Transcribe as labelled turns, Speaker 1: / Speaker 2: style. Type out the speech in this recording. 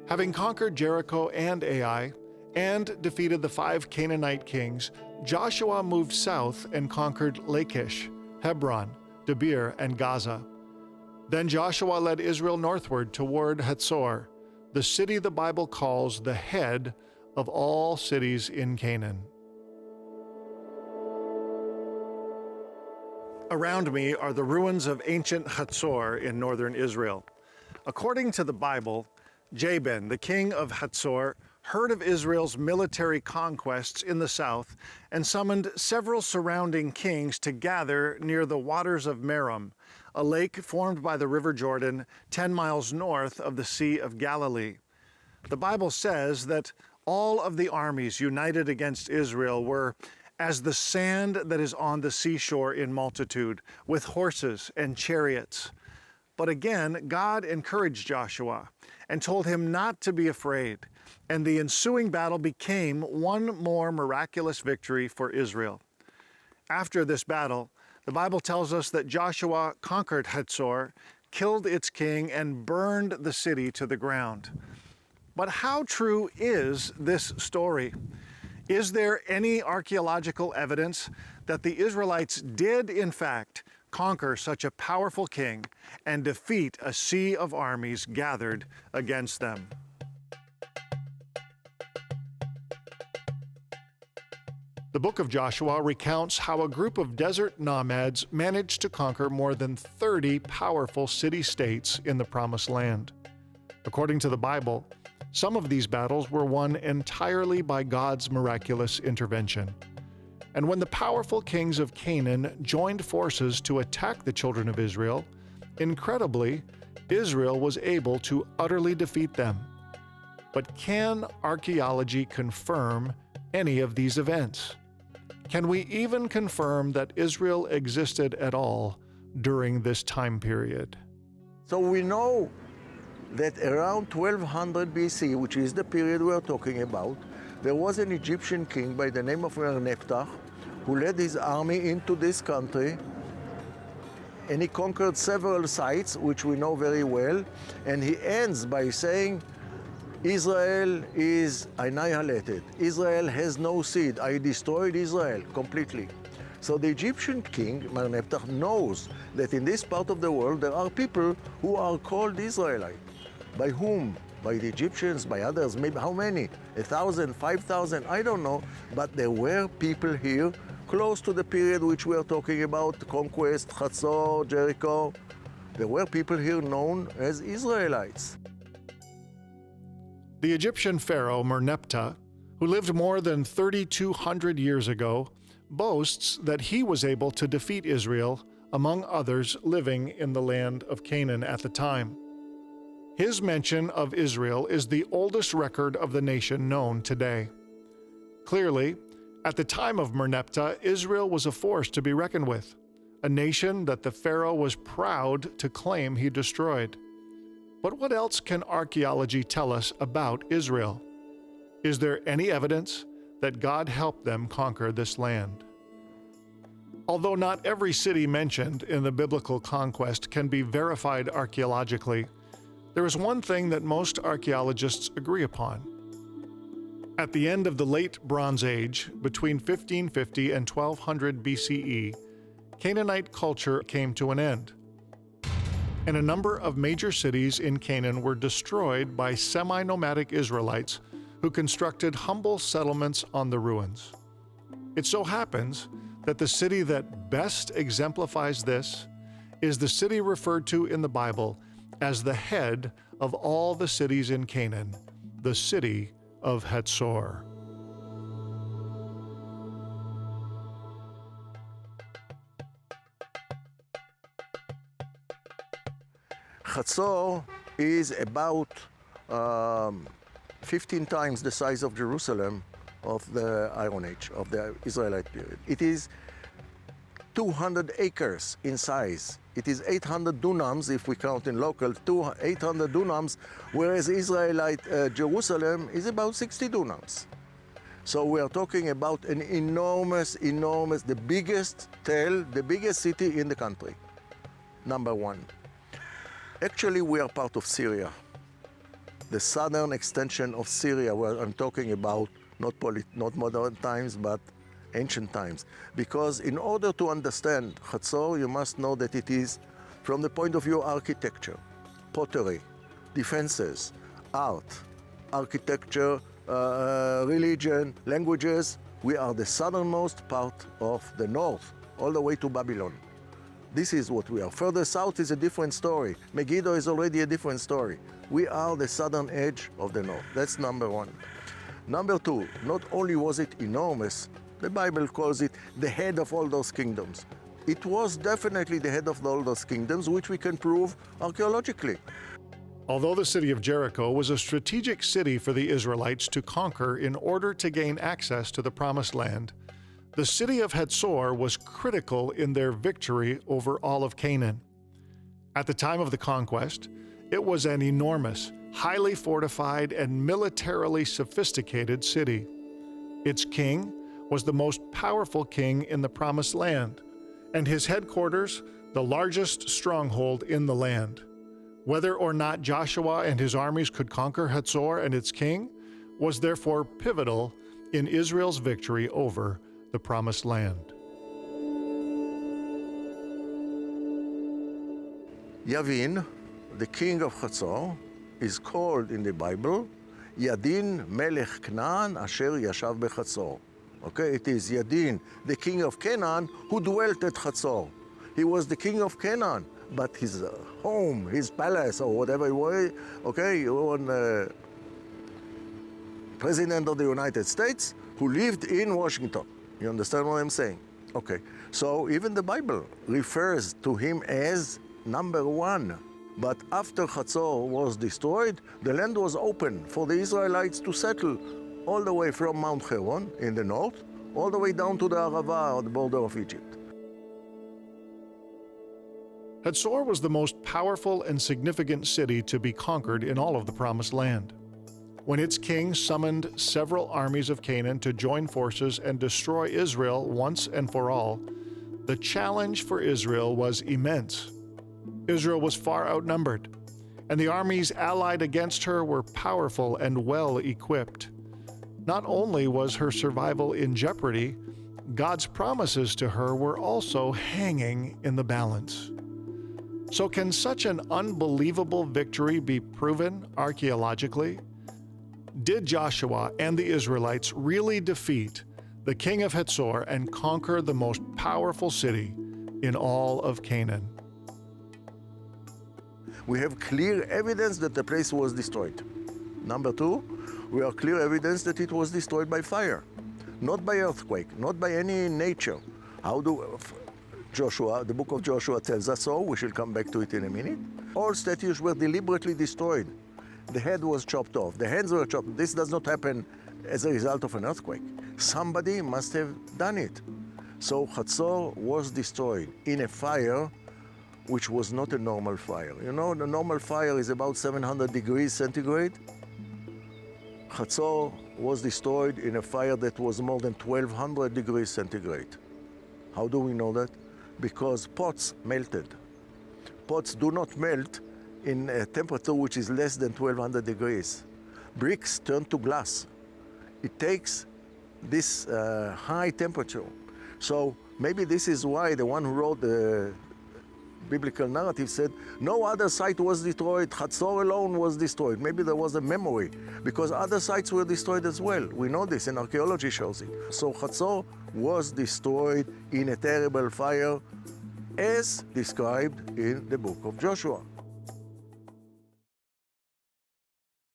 Speaker 1: Having conquered Jericho and Ai, and defeated the 5 Canaanite kings, Joshua moved south and conquered Lachish, Hebron, Debir, and Gaza. Then Joshua led Israel northward toward Hazor, the city the Bible calls the head of all cities in Canaan. Around me are the ruins of ancient Hazor in northern Israel. According to the Bible, Jabin, the king of Hazor, heard of Israel's military conquests in the south and summoned several surrounding kings to gather near the waters of Merom, a lake formed by the River Jordan 10 miles north of the Sea of Galilee. The Bible says that all of the armies united against Israel were as the sand that is on the seashore in multitude, with horses and chariots. But again, God encouraged Joshua and told him not to be afraid, and the ensuing battle became one more miraculous victory for Israel. After this battle, the Bible tells us that Joshua conquered Hazor, killed its king, and burned the city to the ground. But how true is this story? Is there any archaeological evidence that the Israelites did, in fact, conquer such a powerful king and defeat a sea of armies gathered against them? The book of Joshua recounts how a group of desert nomads managed to conquer more than 30 powerful city-states in the Promised Land. According to the Bible, some of these battles were won entirely by God's miraculous intervention. And when the powerful kings of Canaan joined forces to attack the children of Israel, incredibly, Israel was able to utterly defeat them. But can archaeology confirm any of these events? Can we even confirm that Israel existed at all during this time period?
Speaker 2: So we know that around 1200 BC, which is the period we are talking about, there was an Egyptian king by the name of Merneptah who led his army into this country, and he conquered several sites, which we know very well, and he ends by saying, Israel is annihilated. Israel has no seed. I destroyed Israel completely. So the Egyptian king, Merneptah, knows that in this part of the world there are people who are called Israelite. By whom? By the Egyptians, by others, maybe how many? 1,000, 5,000, I don't know. But there were people here close to the period which we are talking about, Conquest, Hazor, Jericho. There were people here known as Israelites.
Speaker 1: The Egyptian pharaoh Merneptah, who lived more than 3,200 years ago, boasts that he was able to defeat Israel, among others living in the land of Canaan at the time. His mention of Israel is the oldest record of the nation known today. Clearly, at the time of Merneptah, Israel was a force to be reckoned with, a nation that the pharaoh was proud to claim he destroyed. But what else can archaeology tell us about Israel? Is there any evidence that God helped them conquer this land? Although not every city mentioned in the biblical conquest can be verified archaeologically, there is one thing that most archaeologists agree upon. At the end of the late Bronze Age, between 1550 and 1200 BCE, Canaanite culture came to an end, and a number of major cities in Canaan were destroyed by semi-nomadic Israelites who constructed humble settlements on the ruins. It so happens that the city that best exemplifies this is the city referred to in the Bible as the head of all the cities in Canaan, the city of Hazor.
Speaker 2: Hazor is about 15 times the size of Jerusalem of the Iron Age, of the Israelite period. It is 200 acres in size. It is 800 dunams, if we count in local, 800 dunams, whereas Israelite Jerusalem is about 60 dunams. So we are talking about an enormous, the biggest city in the country, number one. Actually, we are part of Syria. the southern extension of Syria, where I'm talking about not modern times, but ancient times. Because in order to understand Hazor, you must know that it is, from the point of view of architecture, pottery, defenses, art, architecture, religion, languages, we are the southernmost part of the north, all the way to Babylon. This is what we are. Further south is a different story. Megiddo is already a different story. We are the southern edge of the north. That's number one. Number two, not only was it enormous, the Bible calls it the head of all those kingdoms. It was definitely the head of all those kingdoms, which we can prove archaeologically.
Speaker 1: Although the city of Jericho was a strategic city for the Israelites to conquer in order to gain access to the Promised Land, the city of Hazor was critical in their victory over all of Canaan. At the time of the conquest, it was an enormous, highly fortified, and militarily sophisticated city. Its king was the most powerful king in the Promised Land, and his headquarters the largest stronghold in the land. Whether or not Joshua and his armies could conquer Hazor and its king was therefore pivotal in Israel's victory over the Promised Land.
Speaker 2: Yavin, the king of Hazor, is called in the Bible Yadin Melech Canaan Asher Yashav Bechazor. Okay, it is Yadin, the king of Canaan, who dwelt at Hazor. He was the king of Canaan, but his home, his palace, or whatever it was, okay, he was president of the United States who lived in Washington. You understand what I'm saying? Okay, so even the Bible refers to him as number one. But after Hazor was destroyed, the land was open for the Israelites to settle all the way from Mount Hebron in the north, all the way down to the Arava, or the border of Egypt.
Speaker 1: Hazor was the most powerful and significant city to be conquered in all of the Promised Land. When its king summoned several armies of Canaan to join forces and destroy Israel once and for all, the challenge for Israel was immense. Israel was far outnumbered, and the armies allied against her were powerful and well equipped. Not only was her survival in jeopardy, God's promises to her were also hanging in the balance. So can such an unbelievable victory be proven archaeologically? Did Joshua and the Israelites really defeat the king of Hazor and conquer the most powerful city in all of Canaan?
Speaker 2: We have clear evidence that the place was destroyed. Number two, we have clear evidence that it was destroyed by fire, not by earthquake, not by any nature. How do Joshua, the book of Joshua tells us so, we shall come back to it in a minute. All statues were deliberately destroyed. The head was chopped off, the hands were chopped. This does not happen as a result of an earthquake. Somebody must have done it. So Hazor was destroyed in a fire which was not a normal fire. You know, the normal fire is about 700 degrees centigrade. Hazor was destroyed in a fire that was more than 1200 degrees centigrade. How do we know that? Because pots melted. Pots do not melt in a temperature which is less than 1200 degrees. Bricks turn to glass. It takes this high temperature. So maybe this is why the one who wrote the biblical narrative said, no other site was destroyed, Hazor alone was destroyed. Maybe there was a memory, because other sites were destroyed as well. We know this, and archaeology shows it. So Hazor was destroyed in a terrible fire, as described in the book of Joshua.